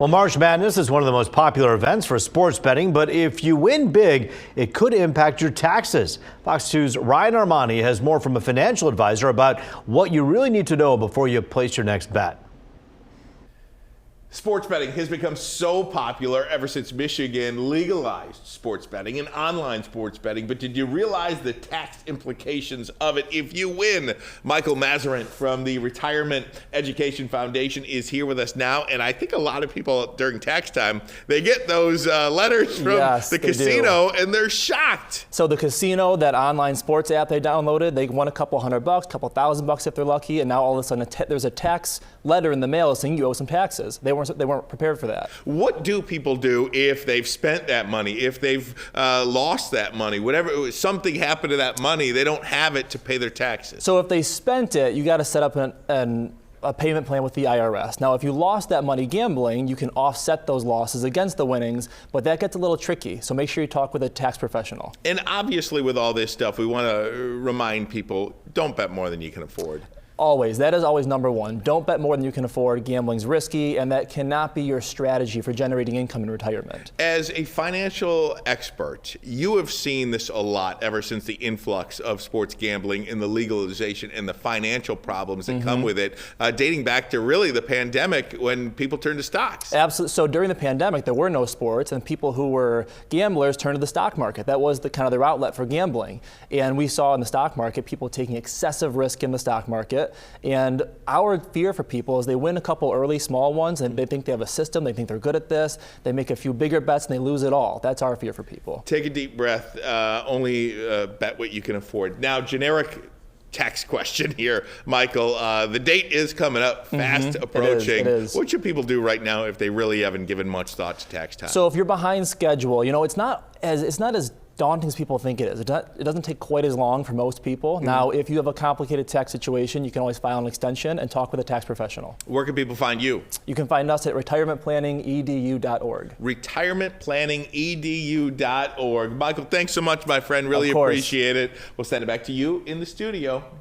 Well, March Madness is one of the most popular events for sports betting, but if you win big, it could impact your taxes. Fox 2's Ryan Armani has more from a financial advisor about what you really need to know before you place your next bet. Sports betting has become so popular ever since Michigan legalized sports betting and online sports betting. But did you realize the tax implications of it if you win? Michael Mazarant from the Retirement Education Foundation is here with us now. And I think a lot of people during tax time, they get those letters from the casino and they're shocked. So the casino, that online sports app they downloaded, they won a couple $100, couple $1,000 if they're lucky. And now all of a sudden there's a tax letter in the mail saying you owe some taxes. They weren't prepared for that. What do people do if they've spent that money, if they've lost that money, whatever, something happened to that money, they don't have it to pay their taxes? So if they spent it, you got to set up a payment plan with the IRS. Now, if you lost that money gambling, you can offset those losses against the winnings, but that gets a little tricky. So make sure you talk with a tax professional. And obviously with all this stuff, we want to remind people, don't bet more than you can afford. Always. That is always number one. Don't bet more than you can afford. Gambling's risky, and that cannot be your strategy for generating income in retirement. As a financial expert, you have seen this a lot ever since the influx of sports gambling and the legalization and the financial problems that come with it, dating back to really the pandemic when people turned to stocks. Absolutely. So during the pandemic, there were no sports, and people who were gamblers turned to the stock market. That was the kind of their outlet for gambling. And we saw in the stock market people taking excessive risk in the stock market. And our fear for people is they win a couple early small ones and they think they have a system, they think they're good at this, they make a few bigger bets and they lose it all. That's our fear for people. Take a deep breath, only bet what you can afford. Now, generic tax question here, Michael. The date is coming up, fast approaching. It is. What should people do right now if they really haven't given much thought to tax time? So if you're behind schedule, you know, it's not as daunting as people think it is. It doesn't take quite as long for most people. Now, if you have a complicated tax situation, you can always file an extension and talk with a tax professional. Where can people find you? You can find us at retirementplanningedu.org. Retirementplanningedu.org. Michael, thanks so much, my friend. Really appreciate it. We'll send it back to you in the studio.